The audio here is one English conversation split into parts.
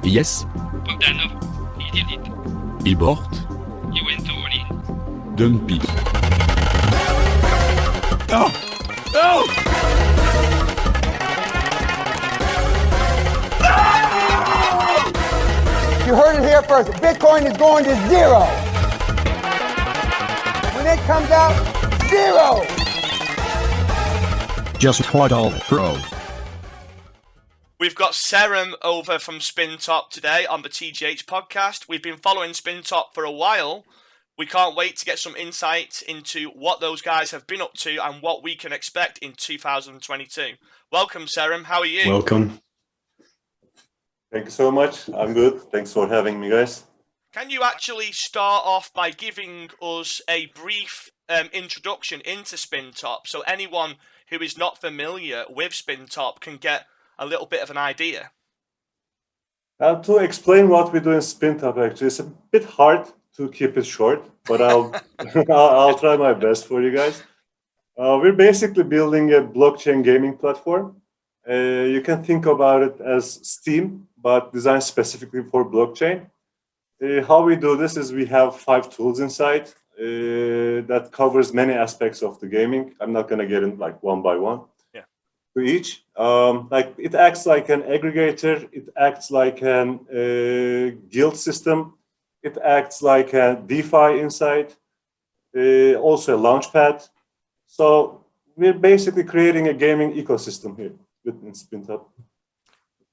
Yes. Bogdanov, he did it. Il bort. He went all in. Dumpy. Oh! Oh! You heard it here first. Bitcoin is going to zero. When it comes out, zero. Just hodl, bro. We've got Serum over from Spintop today on the TGH podcast. We've been following Spintop for a while. We can't wait to get some insight into what those guys have been up to and what we can expect in 2022. Welcome, Serum. How are you? Welcome. Thank you so much. I'm good. Thanks for having me, guys. Can you actually start off by giving us a brief introduction into Spintop so anyone who is not familiar with Spintop can get a little bit of an idea? To explain what we do in Spintop, actually, it's a bit hard to keep it short, but I'll I'll try my best for you guys. We're basically building a blockchain gaming platform. You can think about it as Steam, but designed specifically for blockchain. How we do this is we have 5 tools inside that covers many aspects of the gaming. I'm not going to get in like one by one to each. Like it acts like an aggregator. It acts like an guild system. It acts like a DeFi inside. Also a launchpad. So we're basically creating a gaming ecosystem here within Spintop.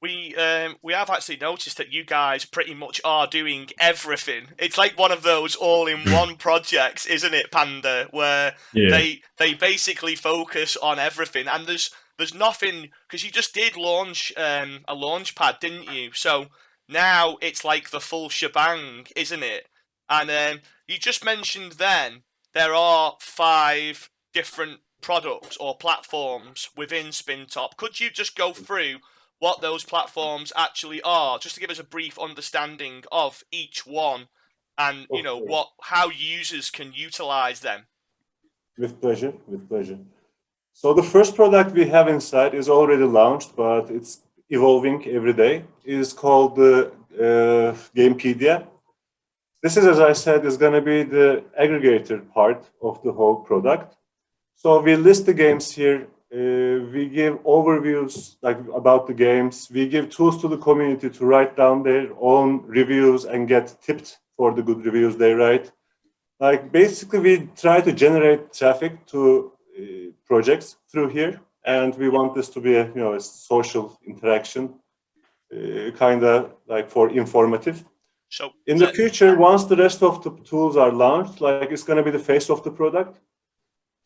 We have actually noticed that you guys pretty much are doing everything. It's like one of those all-in-one projects, isn't it, Panda? Where they basically focus on everything, and there's nothing, because you just did launch a launch pad, didn't you? So now it's like the full shebang, isn't it? And you just mentioned then there are 5 different products or platforms within Spintop. Could you just go through what those platforms actually are, just to give us a brief understanding of each one, and you know how users can utilize them? With pleasure, with pleasure. So the first product we have inside is already launched, but it's evolving every day. It is called the Gamepedia. This is, as I said, is going to be the aggregator part of the whole product. So we list the games here. We give overviews about the games. We give tools to the community to write down their own reviews and get tipped for the good reviews they write. Like basically, we try to generate traffic to projects through here, and we want this to be a social interaction, kind of like for informative. So in the future, once the rest of the tools are launched, like it's going to be the face of the product.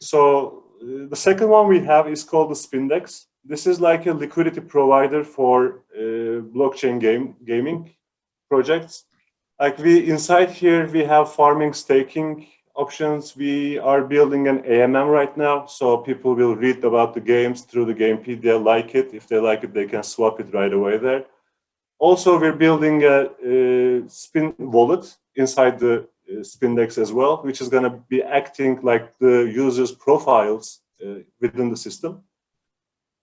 So the second one we have is called the Spindex. This is like a liquidity provider for blockchain gaming projects. Like inside here, we have farming, staking options. We are building an AMM right now, so people will read about the games through the Gamepedia, like it. If they like it, they can swap it right away there. Also, we're building a Spin wallet inside the Spindex as well, which is going to be acting like the user's profiles within the system.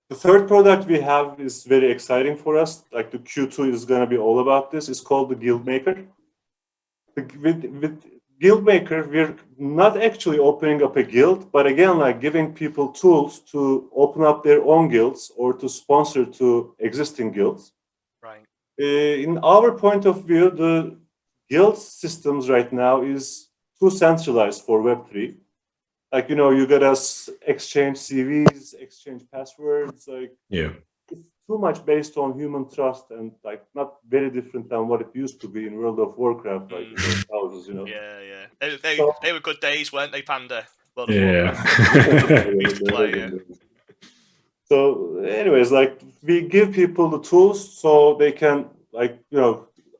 The third product we have is very exciting for us. Like the Q2 is going to be all about this. It's called the Guild Maker. With Guild Maker, we're not actually opening up a guild, but again, like giving people tools to open up their own guilds or to sponsor to existing guilds. Right. In our point of view, the guild systems right now is too centralized for Web3. Like, you gotta exchange CVs, exchange passwords. Like, it's too much based on human trust and like not very different than what it used to be in World of Warcraft, like in those houses, Yeah. They were good days, weren't they, Panda? Well, So, anyways, like we give people the tools so they can, like,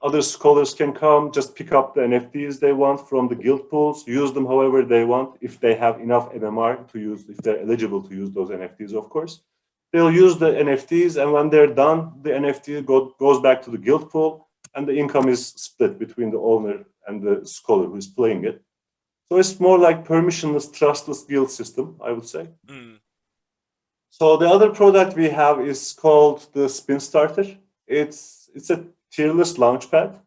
other scholars can come, just pick up the NFTs they want from the guild pools, use them however they want, if they have enough MMR to use, if they're eligible to use those NFTs, of course. They'll use the NFTs, and when they're done, the NFT goes back to the guild pool, and the income is split between the owner and the scholar who is playing it. So it's more like permissionless, trustless guild system, I would say. So the other product we have is called the Spin Starter. It's a tier list launchpad.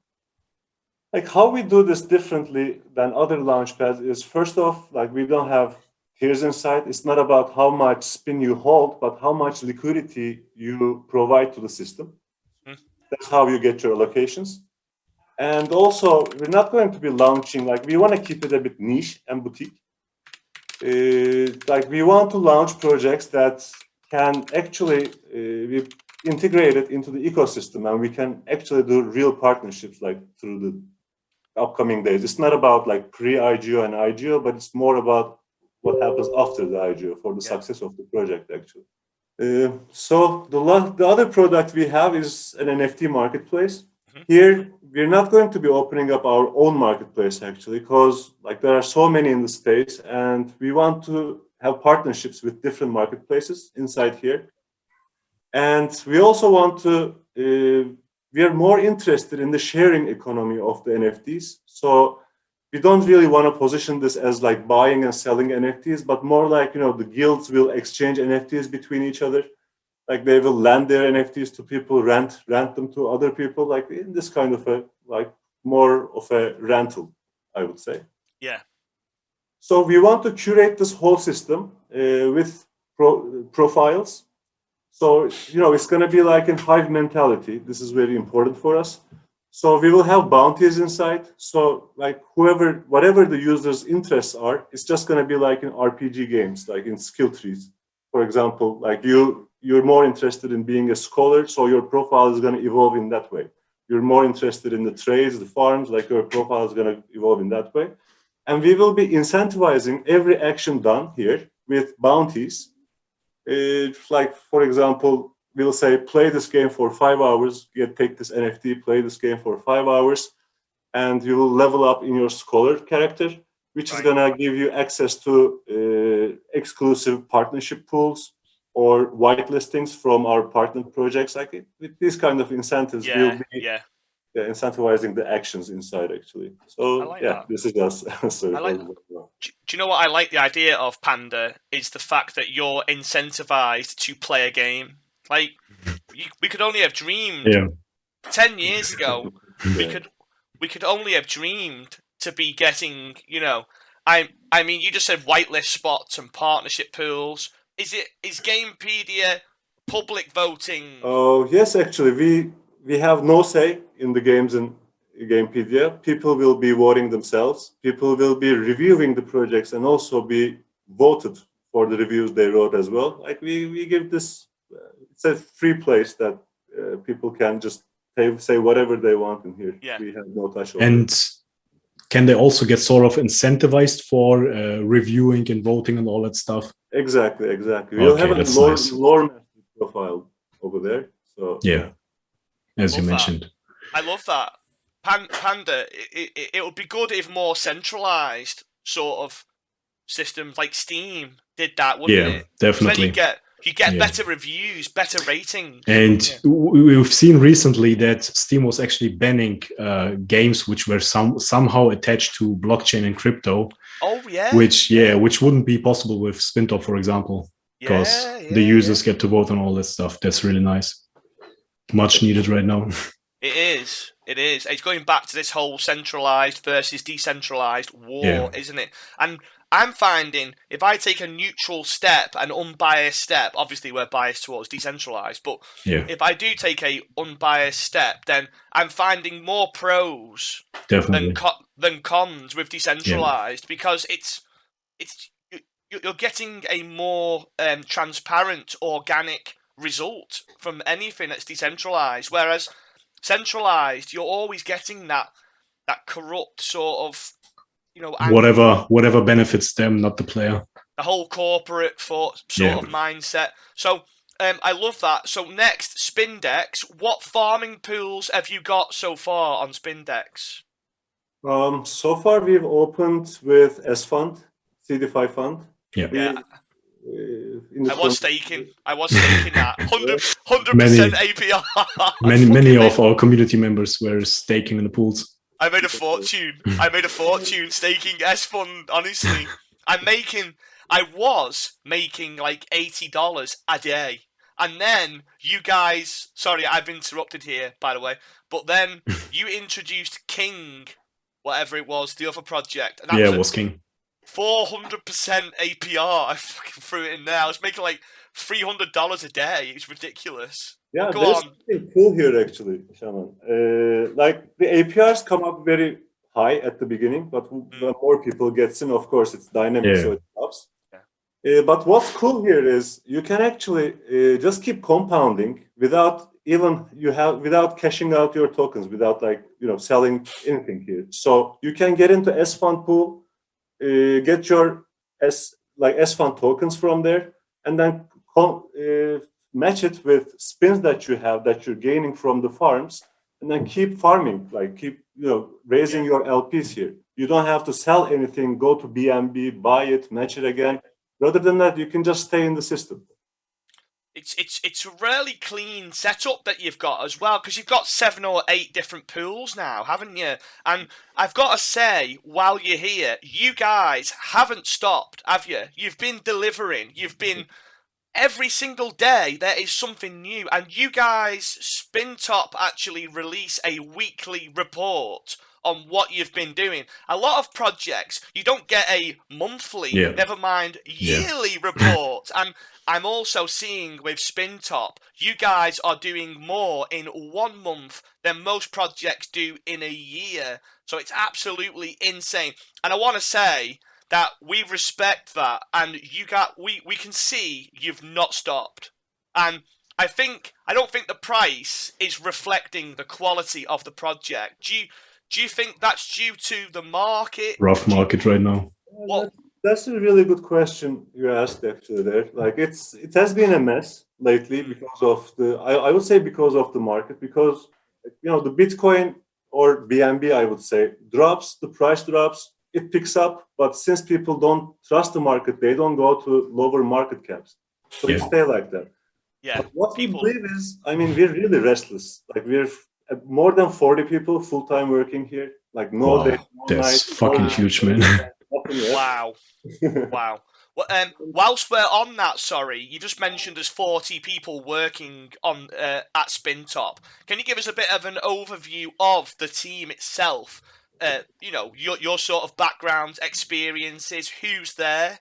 Like how we do this differently than other launchpads is, first off, like we don't have tiers inside. It's not about how much spin you hold, but how much liquidity you provide to the system. That's how you get your allocations. And also, we're not going to be launching, like we want to keep it a bit niche and boutique. Like we want to launch projects that can actually be integrated into the ecosystem, and we can actually do real partnerships like through the upcoming days. It's not about like pre-IGO and IGO, but it's more about what happens after the IGO for the success of the project actually. So the other product we have is an NFT marketplace. Here, we're not going to be opening up our own marketplace actually, because like there are so many in the space, and we want to have partnerships with different marketplaces inside here. And we also want to, we are more interested in the sharing economy of the NFTs. So we don't really want to position this as like buying and selling NFTs, but more like, you know, the guilds will exchange NFTs between each other. Like they will lend their NFTs to people, rent them to other people, like in this kind of a, like more of a rental, I would say. Yeah. So we want to curate this whole system with profiles. So, you know, it's going to be like in hive mentality. This is very important for us. So we will have bounties inside. So like whatever the user's interests are, it's just going to be like in RPG games, like in skill trees. For example, like you're more interested in being a scholar, so your profile is going to evolve in that way. You're more interested in the trades, the farms, like your profile is going to evolve in that way. And we will be incentivizing every action done here with bounties. Like, for example, we'll say, play this game for 5 hours, take this NFT, play this game for 5 hours, and you will level up in your scholar character, which is going to give you access to exclusive partnership pools or whitelistings from our partner projects. Like with these kind of incentives, we'll be incentivizing the actions inside actually. So like this is us. Do you know what I like the idea of, Panda, is the fact that you're incentivized to play a game. Like we could only have dreamed 10 years ago. We could only have dreamed to be getting, you know, I mean, you just said whitelist spots and partnership pools. Is Gamepedia public voting? Oh yes, actually we have no say in the games in Gamepedia. People will be voting themselves. People will be reviewing the projects and also be voted for the reviews they wrote as well. Like we give this, it's a free place that people can just say whatever they want in here. Yeah. We have no touch over and it. Can they also get sort of incentivized for reviewing and voting and all that stuff? Exactly. We'll have a lore profile over there. So yeah, as you mentioned. I love that. Panda, it would be good if more centralized sort of systems like Steam did that, wouldn't it? Yeah, definitely. You get better reviews, better ratings. And we've seen recently that Steam was actually banning games which were somehow attached to blockchain and crypto. Oh yeah. Which wouldn't be possible with Spintop, for example, because the users get to vote on all that stuff. That's really nice. Much needed right now. It is. It's going back to this whole centralized versus decentralized war, isn't it? And I'm finding if I take a neutral step, an unbiased step, obviously we're biased towards decentralized, but if I do take a unbiased step, then I'm finding more pros than cons with decentralized because you're getting a more transparent, organic result from anything that's decentralized, whereas centralized, you're always getting that corrupt sort of, you know, whatever benefits them, not the player. The whole corporate sort of mindset. So I love that. So next, Spindex. What farming pools have you got so far on Spindex? So far we've opened with S Fund, CD5 Fund. I was staking that 100% APR. Many of our community members were staking in the pools. I made a fortune staking S Fund. Honestly, I was making like $80 a day. And then you guys, sorry, I've interrupted here, by the way, but then you introduced King, whatever it was, the other project. And that Yeah, it was King. 400% APR. I fucking threw it in there. I was making like $300 a day. It's ridiculous. Yeah, go there's on. something cool here actually, Shaman. Like the APRs come up very high at the beginning, but when more people gets in, of course, it's dynamic, so it helps. But what's cool here is you can actually just keep compounding without without cashing out your tokens, without selling anything here. So you can get into S fund pool, get your S fund tokens from there, and then match it with spins that you have that you're gaining from the farms, and then keep farming, keep raising your LPs here. You don't have to sell anything, go to BNB, buy it, match it again. Rather than that, you can just stay in the system. It's a really clean setup that you've got as well, because you've got 7 or 8 different pools now, haven't you? And I've got to say, while you're here, you guys haven't stopped, have you? You've been delivering. You've been every single day there is something new, and you guys, Spintop, actually release a weekly report on what you've been doing. A lot of projects, you don't get a monthly, never mind yearly report. And I'm also seeing with Spintop, you guys are doing more in 1 month than most projects do in a year. So it's absolutely insane. And I want to say that we respect that, and we can see you've not stopped. And I don't think the price is reflecting the quality of the project. Do you think that's due to the market? Rough market right now. What? That's a really good question you asked actually there. It has been a mess lately because of I would say because of the market, because the Bitcoin or BNB, I would say, drops, the price drops, it picks up, but since people don't trust the market, they don't go to lower market caps. So you stay like that. Yeah. But what we believe is, we're really restless. We're more than 40 people full-time working here. No day, no that's night, fucking huge, man. Wow. Wow. Well, whilst we're on that, sorry, you just mentioned there's 40 people working on at Spintop. Can you give us a bit of an overview of the team itself? Your sort of background, experiences, who's there?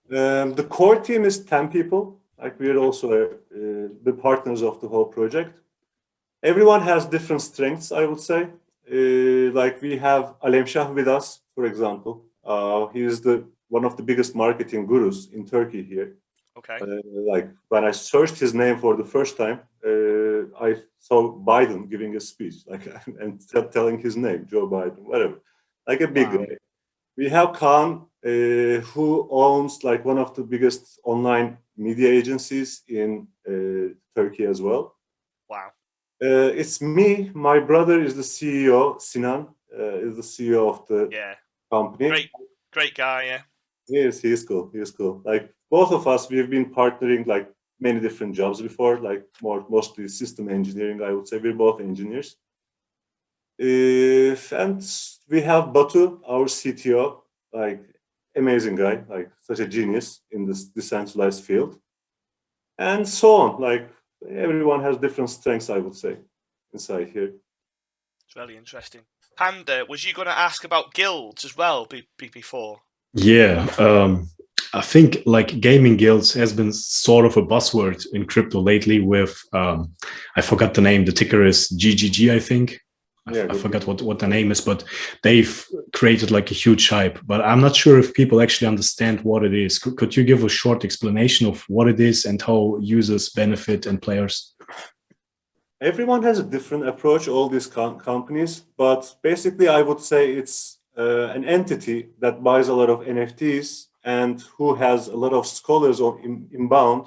The core team is 10 people. We're also the partners of the whole project. Everyone has different strengths, I would say. We have Alemşah with us, for example. He is one of the biggest marketing gurus in Turkey here. Okay. When I searched his name for the first time, I saw Biden giving a speech, and telling his name, Joe Biden, whatever, a big guy. We have Kaan, who owns one of the biggest online media agencies in Turkey as well. Wow. It's me. My brother is the CEO. Sinan is the CEO of the company. Great guy, yeah. Yes, he's cool. He's cool. Both of us, we've been partnering many different jobs before, mostly system engineering, I would say. We're both engineers. And we have Batu, our CTO, amazing guy, such a genius in this decentralized field. And so on. Everyone has different strengths, I would say, inside here. It's really interesting. Panda, was you going to ask about guilds as well before? Yeah, I think gaming guilds has been sort of a buzzword in crypto lately with, I forgot the name, the ticker is GGG, I think. I forgot what the name is, but they've created a huge hype. But I'm not sure if people actually understand what it is. Could you give a short explanation of what it is and how users benefit and players? Everyone has a different approach, all these companies. But basically, I would say it's an entity that buys a lot of NFTs and who has a lot of scholars inbound.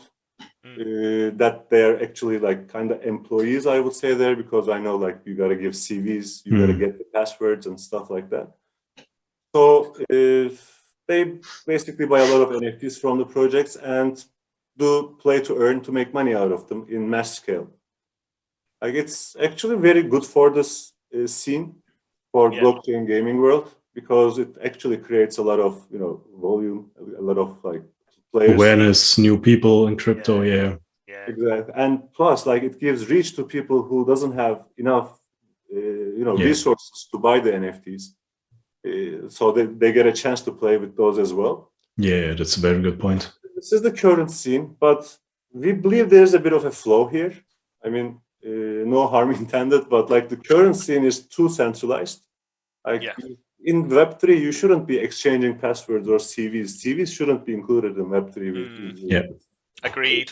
That they're actually kind of employees, I would say there, because I know you got to give CVs, you got to get the passwords and stuff like that. So they basically buy a lot of NFTs from the projects and do play to earn to make money out of them in mass scale. It's actually very good for this scene for blockchain gaming world, because it actually creates a lot of volume, a lot of players. Awareness, new people in crypto, Yeah. Exactly. And plus, like, it gives reach to people who doesn't have enough, resources to buy the NFTs. So they get a chance to play with those as well. Yeah, that's a very good point. This is the current scene, but we believe there's a bit of a flaw here. I mean, no harm intended, but like the current scene is too centralized. Like in Web3, you shouldn't be exchanging passwords or CVs. CVs shouldn't be included in Web3. Yeah. Agreed.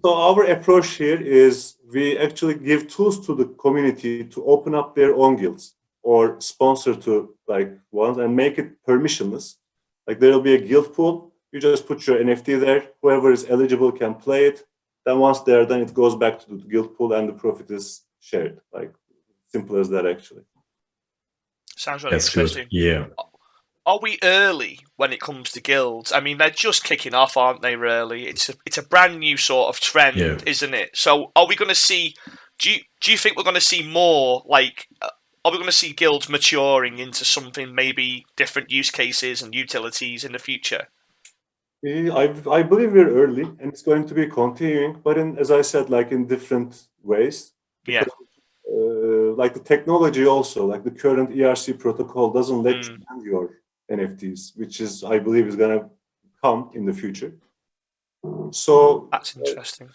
So our approach here is we actually give tools to the community to open up their own guilds or sponsor to like ones and make it permissionless. Like there'll be a guild pool. You just put your NFT there. Whoever is eligible can play it. Then once they're done, it goes back to the guild pool and the profit is shared. Like simple as that, actually. Sounds really That's interesting. good. Yeah. Are we early when it comes to guilds? I mean, they're just kicking off, aren't they? Really, it's a brand new sort of trend, isn't it? So, are we going to see? Do you think we're going to see more? Like, are we going to see guilds maturing into something maybe different use cases and utilities in the future? I believe we're early, and it's going to be continuing, but as I said, like in different ways. Yeah. Like the technology also, like the current ERC protocol doesn't let you ban your NFTs, which is, I believe, is going to come in the future. So that's interesting.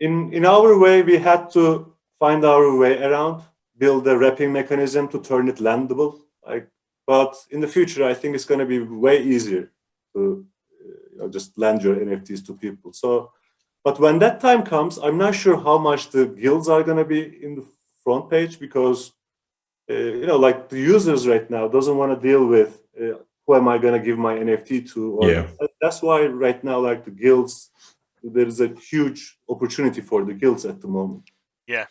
In our way, we had to find our way around, build a wrapping mechanism to turn it landable. But in the future, I think it's going to be way easier to just land your NFTs to people. So, but when that time comes, I'm not sure how much the guilds are going to be in the front page because like the users right now doesn't want to deal with who am I going to give my NFT to? Or that's why right now, like the guilds, there is a huge opportunity for the guilds at the moment. Yeah.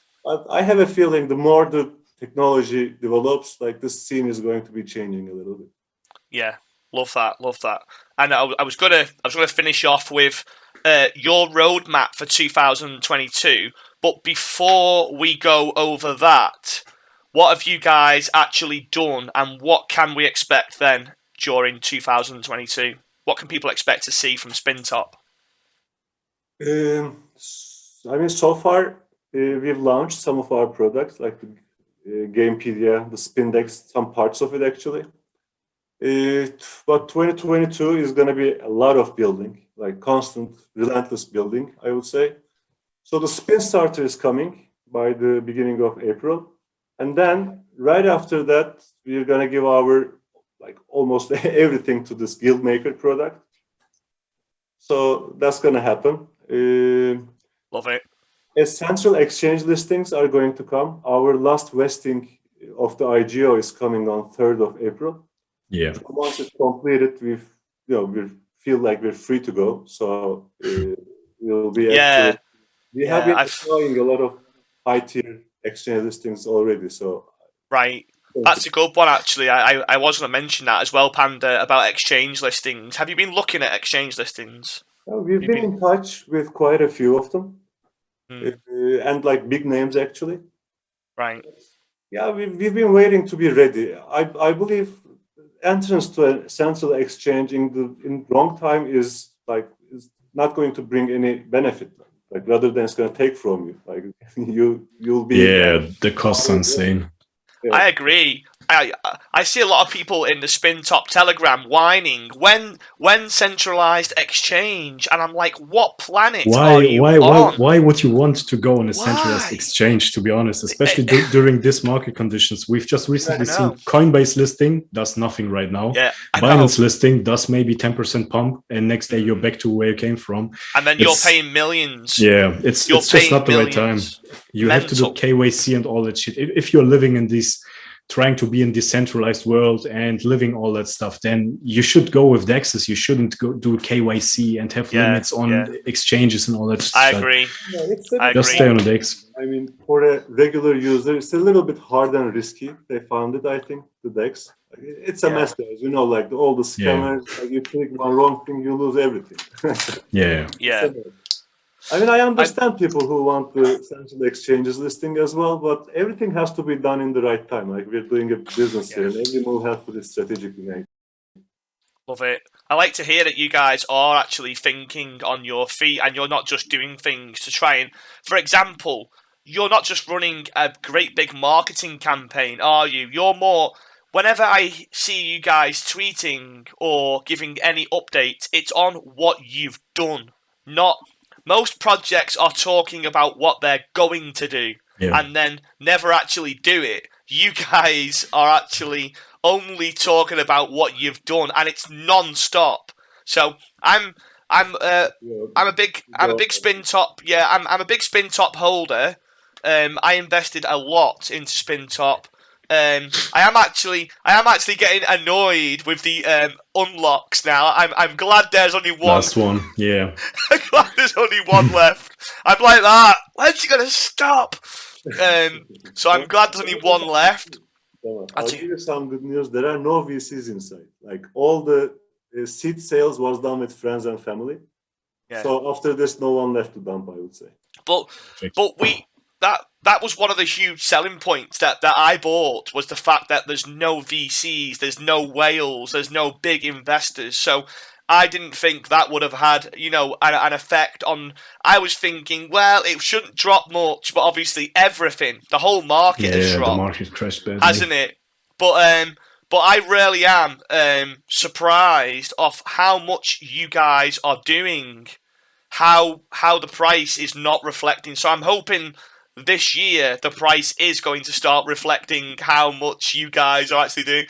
I have a feeling the more the technology develops, like this scene is going to be changing a little bit. Yeah, love that. And I was gonna finish off with your roadmap for 2022. But before we go over that, what have you guys actually done, and what can we expect then during 2022? What can people expect to see from Spintop? I mean, so far we've launched some of our products, like the Gamepedia, the Spindex, some parts of it actually. But 2022 is going to be a lot of building, like constant, relentless building, I would say. So the Spin Starter is coming by the beginning of April. And then right after that, we're going to give our like almost everything to this Guild Maker product. So that's going to happen. Love it. Essential exchange listings are going to come. Our last vesting of the IGO is coming on 3rd of April. Yeah. So once it's completed, we feel like we're free to go. So we'll be actually. We have been deploying a lot of high-tier exchange listings already. So right, that's a good one actually. I was going to mention that as well, Panda, about exchange listings. Have you been looking at exchange listings? We've been in touch with quite a few of them, and like big names actually. Right. Yeah, we've been waiting to be ready. I believe entrance to a central exchange in long time is not going to bring any benefit. Like rather than it's going to take from you, like you'll be. Yeah, the costs are insane. Yeah. I agree. I see a lot of people in the Spintop Telegram whining when centralized exchange, and I'm like, what planet are you on? Why would you want to go on a centralized exchange? To be honest, especially during this market conditions, we've just recently seen Coinbase listing does nothing right now. Yeah, Binance listing does maybe 10% pump, and next day you're back to where you came from. And then you're paying millions. Yeah, it's just not the right time. You have to do KYC and all that shit. If you're living in these, trying to be in decentralized world and living all that stuff, then you should go with DEXs. You shouldn't go do KYC and have limits on exchanges and all that stuff. I agree. Just stay on a DEX. I mean, for a regular user, it's a little bit hard and risky. They found it, I think, the DEX. It's a mess there, you know, like all the scammers. Like you click one wrong thing, you lose everything. Yeah. I mean, I understand people who want the central exchanges listing as well, but everything has to be done in the right time. Like we're doing a business here, and every move has to be strategically made. Love it. I like to hear that you guys are actually thinking on your feet and you're not just doing things to try and, for example, you're not just running a great big marketing campaign, are you? You're more, whenever I see you guys tweeting or giving any updates, it's on what you've done. Not, most projects are talking about what they're going to do and then never actually do it. You guys are actually only talking about what you've done, and it's non-stop. So I'm a big Spintop. Yeah, I'm a big Spintop holder. I invested a lot into Spintop. I am actually getting annoyed with the unlocks now. I'm glad there's only one. Last one, yeah. I'm glad there's only one left. I'm like that. When's it gonna stop? So I'm glad there's only one left. I'll give you some good news. There are no VCs inside. Like all the seed sales was done with friends and family. Yeah. So after this, no one left to dump, I would say. But that was one of the huge selling points that I bought, was the fact that there's no VCs, there's no whales, there's no big investors. So I didn't think that would have had, an effect on. I was thinking, well, it shouldn't drop much, but obviously everything, the whole market has dropped. The market crashed badly, hasn't it? But I really am surprised of how much you guys are doing, how the price is not reflecting. So I'm hoping this year the price is going to start reflecting how much you guys are actually doing.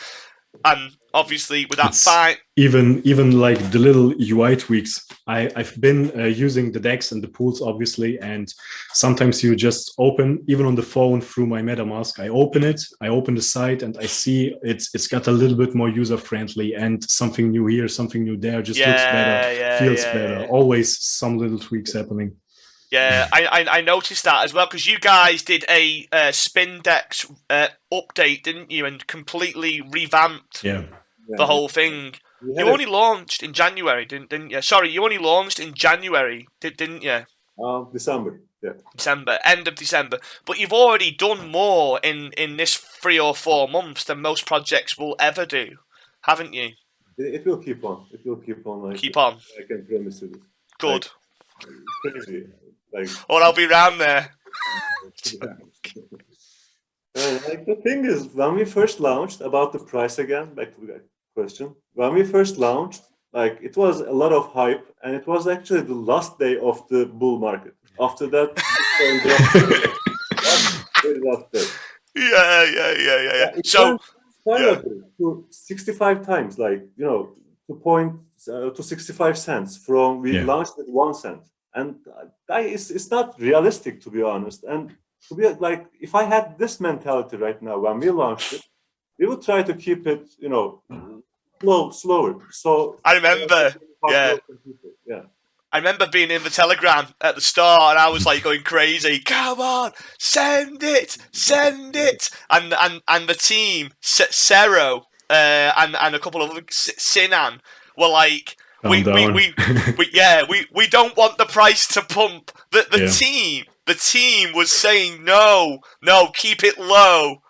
And obviously with that fine, even like the little UI tweaks, I've been using the DEX and the pools obviously, and sometimes you just open, even on the phone through my MetaMask, I open the site and I see it's got a little bit more user friendly, and something new here, something new there, just looks better, feels better. Always some little tweaks happening. Yeah, I noticed that as well, because you guys did a Spindex update, didn't you, and completely revamped the whole thing. You only launched in January, didn't you? Sorry, you only launched in January, didn't you? December, yeah. End of December. But you've already done more in this 3 or 4 months than most projects will ever do, haven't you? It will keep on. It will keep on. Like, keep on. I can promise you this. Good. Crazy. Or I'll be round there. The thing is, when we first launched, about the price again, back to the question. When we first launched, it was a lot of hype, and it was actually the last day of the bull market. After that, last day. Yeah. So, to 65 times, to 65 cents from we launched with 1 cent. And it's not realistic, to be honest. And to be if I had this mentality right now when we launched it, we would try to keep it, slower. So I remember, I remember being in the Telegram at the start, and I was going crazy. Come on, send it, and the team, Sero, and a couple of other Sinan were like. We don't want the price to pump. The team was saying no, keep it low.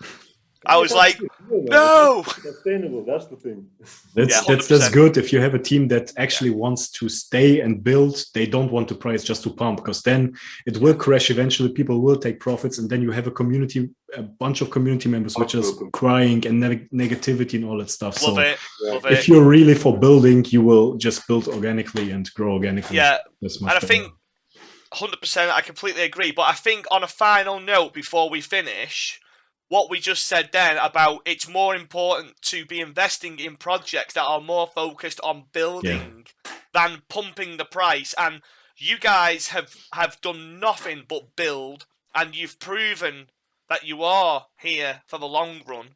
I was like, no. Sustainable. That's the thing. That's good. If you have a team that actually wants to stay and build, they don't want the price just to pump, because then it will crash eventually. People will take profits, and then you have a bunch of community members which is crying and negativity and all that stuff. Love it. If you're really for building, you will just build organically and grow organically. Yeah, and I think 100%, I completely agree. But I think on a final note, before we finish, what we just said then about it's more important to be investing in projects that are more focused on building than pumping the price. And you guys have done nothing but build, and you've proven that you are here for the long run.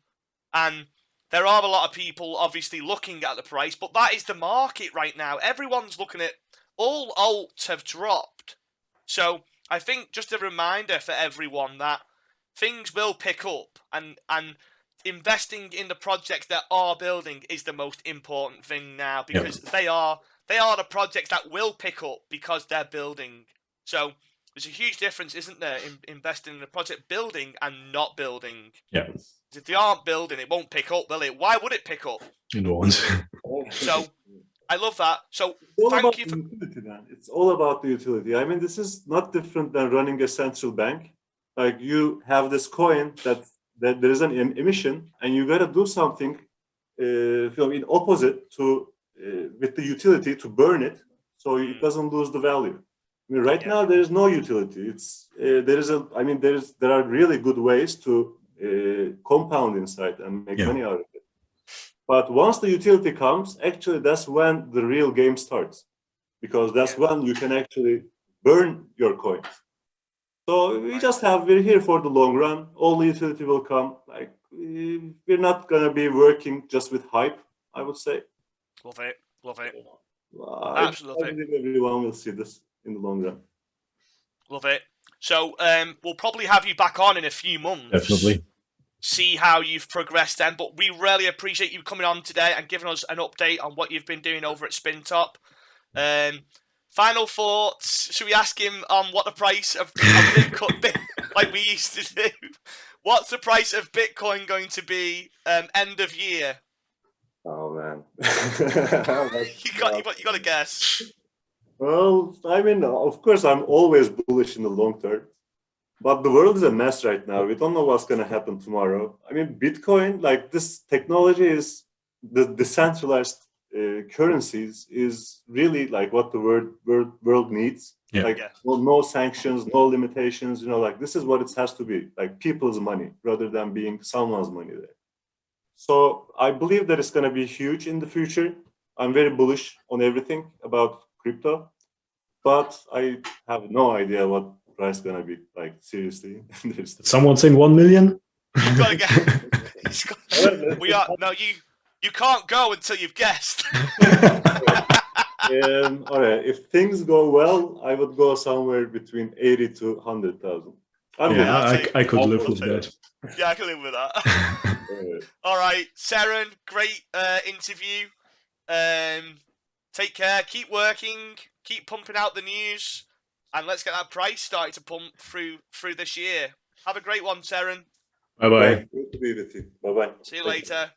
And there are a lot of people obviously looking at the price, but that is the market right now. Everyone's looking at, all alts have dropped. So I think just a reminder for everyone that things will pick up, and investing in the projects that are building is the most important thing now, because they are the projects that will pick up because they're building. So there's a huge difference, isn't there, in investing in a project building and not building. Yeah. If they aren't building, it won't pick up, will it? Why would it pick up? It won't. So I love that. So It's all thank about you the for. utility, man. It's all about the utility. I mean, this is not different than running a central bank. Like you have this coin that there is an emission, and you got to do something, in opposite to with the utility to burn it, so it doesn't lose the value. I mean, right now there is no utility. It's there is a. I mean, there are really good ways to compound inside and make money out of it. But once the utility comes, actually, that's when the real game starts, because that's when you can actually burn your coins. So we're here for the long run. All the utility will come. Like we're not gonna be working just with hype, I would say. Love it. Absolutely. I believe everyone will see this in the long run. Love it. So we'll probably have you back on in a few months. Definitely. See how you've progressed then. But we really appreciate you coming on today and giving us an update on what you've been doing over at Spintop. Final thoughts. Should we ask him on what the price of Bitcoin, like we used to do? What's the price of Bitcoin going to be end of year? Oh man, you got to guess. Well, I mean, of course, I'm always bullish in the long term, but the world is a mess right now. We don't know what's going to happen tomorrow. I mean, Bitcoin, like this technology is the decentralized currencies is really like what the world needs. Yeah. Like no sanctions, no limitations. Like this is what it has to be. Like people's money rather than being someone's money there. So I believe that it's going to be huge in the future. I'm very bullish on everything about crypto, but I have no idea what price is going to be. Like seriously, Someone saying 1 million. You've got to get. We are no you. You can't go until you've guessed. All right. If things go well, I would go somewhere between 80 to 100,000. I could live with that. Yeah, I can live with that. All right, Seren, great interview. Take care. Keep working. Keep pumping out the news, and let's get that price started to pump through this year. Have a great one, Seren. Bye bye. Good to be with you. Bye bye. See you later.